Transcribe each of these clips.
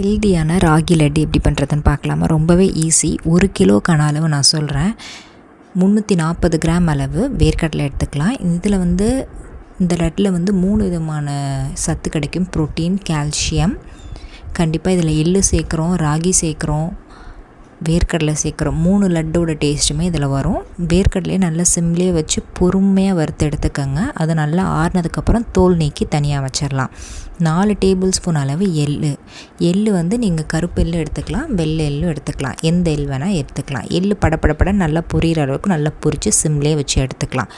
ஹெல்தியான ராகி லட்டு எப்படி பண்ணுறதுன்னு பார்க்கலாமா? ரொம்பவே ஈஸி. 1 கிலோக்கான அளவு நான் சொல்கிறேன். 340 கிராம் அளவு வேர்க்கடலை எடுத்துக்கலாம். இதில் இந்த லட்டில் 3 விதமான சத்து கிடைக்கும். Protein, calcium. கண்டிப்பாக இதில் எள்ளு சேர்க்குறோம், ராகி சேர்க்குறோம், வேர்க்கடலை சேர்க்குறோம். 3 லட்டோட டேஸ்ட்டுமே இதில் வரும். வேர்க்கடலையே நல்லா சிம்லேயே வச்சு பொறுமையாக வறுத்து எடுத்துக்கோங்க. அது நல்லா ஆறுனதுக்கப்புறம் தோல் நீக்கி தனியாக வச்சிடலாம். 4 டேபிள் ஸ்பூன் அளவு எள்ளு நீங்கள் கருப்பு எள்ளு எடுத்துக்கலாம், வெள்ளை எள்ளு எடுத்துக்கலாம். எந்த எள் வேணால் எடுத்துக்கலாம். எள்ளு படப்படப்பட நல்லா பொரியிற அளவுக்கு நல்லா பொரித்து சிம்லேயே வச்சு எடுத்துக்கலாம்.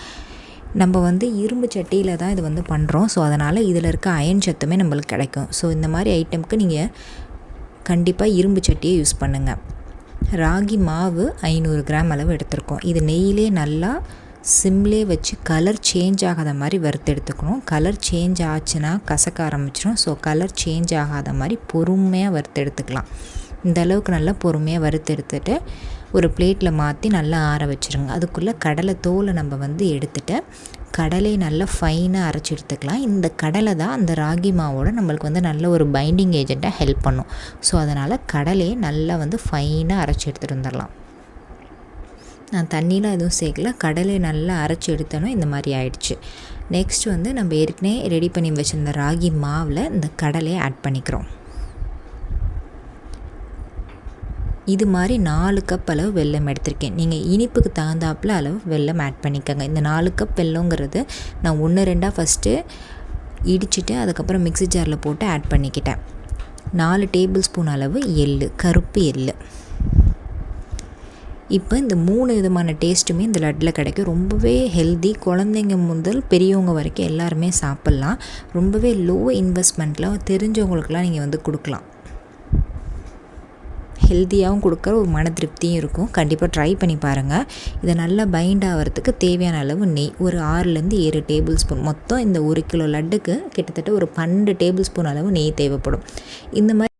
நம்ம இரும்பு சட்டியில் தான் இது பண்ணுறோம். ஸோ அதனால் இதில் இருக்க அயன் சத்துமே நம்மளுக்கு கிடைக்கும். ஸோ இந்த மாதிரி ஐட்டமுக்கு நீங்கள் கண்டிப்பாக இரும்பு சட்டியை யூஸ் பண்ணுங்கள். ராகி மாவு 500 கிராம் அளவு எடுத்துருக்கோம். இது நெய்யிலே நல்லா சிம்லே வச்சு கலர் சேஞ்ச் ஆகாத மாதிரி வறுத்து எடுத்துக்கணும். கலர் சேஞ்ச் ஆச்சுன்னா கசக்க ஆரம்பிச்சிடும். ஸோ கலர் சேஞ்ச் ஆகாத மாதிரி பொறுமையாக வறுத்து எடுத்துக்கலாம். இந்த அளவுக்கு நல்லா பொறுமையாக வறுத்து எடுத்துகிட்டு ஒரு பிளேட்டில் மாற்றி நல்லா ஆற வச்சுருங்க. அதுக்குள்ளே கடலை தோலை நம்ம எடுத்துகிட்டு கடலையை நல்லா ஃபைனாக அரைச்சி எடுத்துக்கலாம். இந்த கடலை தான் அந்த ராகி மாவோட நம்மளுக்கு நல்ல ஒரு பைண்டிங் ஏஜெண்ட்டாக ஹெல்ப் பண்ணும். ஸோ அதனால் கடலையை நல்லா ஃபைனாக அரைச்சி எடுத்துகிட்டு வந்துடலாம். நான் தண்ணியெலாம் எதுவும் சேர்க்கல. கடலை நல்லா அரைச்சி எடுத்தோன்னா இந்த மாதிரி ஆயிடுச்சு. நெக்ஸ்ட் நம்ம ஏற்கனவே ரெடி பண்ணி வச்சுருந்த ராகி மாவில் இந்த கடலையை ஆட் பண்ணிக்கிறோம். இது மாதிரி 4 கப் அளவு வெல்லம் எடுத்திருக்கேன். நீங்கள் இனிப்புக்கு தகுந்தாப்பில் அளவு வெல்லம் ஆட் பண்ணிக்கோங்க. இந்த 4 கப் வெல்லங்கிறது நான் 1-2 ஃபஸ்ட்டு இடிச்சிட்டு அதுக்கப்புறம் மிக்ஸி ஜாரில் போட்டு ஆட் பண்ணிக்கிட்டேன். 4 டேபிள் ஸ்பூன் அளவு கருப்பு எள்ளு. இப்போ இந்த 3 விதமான டேஸ்ட்டுமே இந்த லட்டில் கிடைக்கும். ரொம்பவே ஹெல்தி. குழந்தைங்க முதல் பெரியவங்க வரைக்கும் எல்லாருமே சாப்பிட்லாம். ரொம்பவே லோ இன்வெஸ்ட்மெண்ட்டில் தெரிஞ்சவங்களுக்கெல்லாம் நீங்கள் கொடுக்கலாம். ஹெல்த்தியாகவும் கொடுக்குற ஒரு மன திருப்தியும் இருக்கும். கண்டிப்பாக ட்ரை பண்ணி பாருங்கள். இதை நல்லா பைண்ட் ஆகிறதுக்கு தேவையான அளவு நெய் ஒரு 6-7 டேபிள் ஸ்பூன். மொத்தம் இந்த 1 கிலோ லட்டுக்கு கிட்டத்தட்ட ஒரு 12 டேபிள் ஸ்பூன் அளவு நெய் தேவைப்படும். இந்த மாதிரி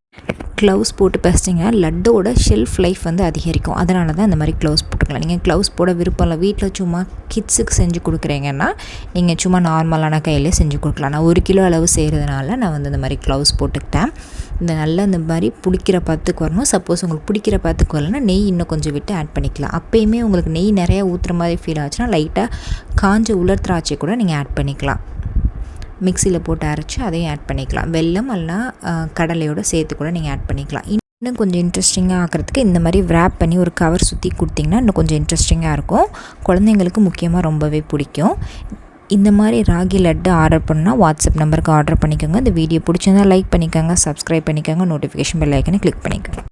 க்ளவுஸ் போட்டு பேசிட்டிங்க லட்டோட ஷெல்ஃப் லைஃப் அதிகரிக்கும். அதனால தான் இந்த மாதிரி க்ளவுஸ் போட்டுக்கலாம். நீங்கள் க்ளவுஸ் போட விருப்பம் இல்லை, வீட்டில் சும்மா கிட்ஸுக்கு செஞ்சு கொடுக்குறீங்கன்னா நீங்கள் சும்மா நார்மலான கையிலே செஞ்சு கொடுக்கலாம். நான் 1 கிலோ அளவு செய்கிறதுனால நான் இந்த மாதிரி க்ளவுஸ் போட்டுக்கிட்டேன். இந்த மாதிரி பிடிக்கிற பத்துக்கு வரணும். சப்போஸ் உங்களுக்கு பிடிக்கிற பத்துக்கு வரலன்னா நெய் இன்னும் கொஞ்சம் விட்டு ஆட் பண்ணிக்கலாம். அப்போயுமே உங்களுக்கு நெய் நிறையா ஊற்றுற மாதிரி ஃபீல் ஆச்சுன்னா லைட்டாக காஞ்ச உலர் திராட்சை கூட நீங்கள் ஆட் பண்ணிக்கலாம். மிக்சியில் போட்டு அரைச்சி அதையும் ஆட் பண்ணிக்கலாம். வெல்லம் இல்லைனா கடலையோடு சேர்த்து கூட நீங்கள் ஆட் பண்ணிக்கலாம். இன்னும் கொஞ்சம் இன்ட்ரெஸ்டிங்காக ஆக்கிறதுக்கு இந்த மாதிரி wrap பண்ணி ஒரு கவர் சுற்றி கொடுத்திங்கன்னா இன்னும் கொஞ்சம் இன்ட்ரெஸ்டிங்காக இருக்கும். குழந்தைங்களுக்கு முக்கியமாக ரொம்பவே பிடிக்கும். இந்த மாதிரி ராகி லட்டு ஆர்டர் பண்ணால் வாட்ஸ்அப் நம்பருக்கு ஆர்டர் பண்ணிக்கோங்க. இந்த வீடியோ பிடிச்சிருந்தால் லைக் பண்ணிக்கோங்க, சப்ஸ்கிரைப் பண்ணிக்கோங்க, நோட்டிஃபிகேஷன் பெல் ஐக்கனை கிளிக் பண்ணிக்கோங்க.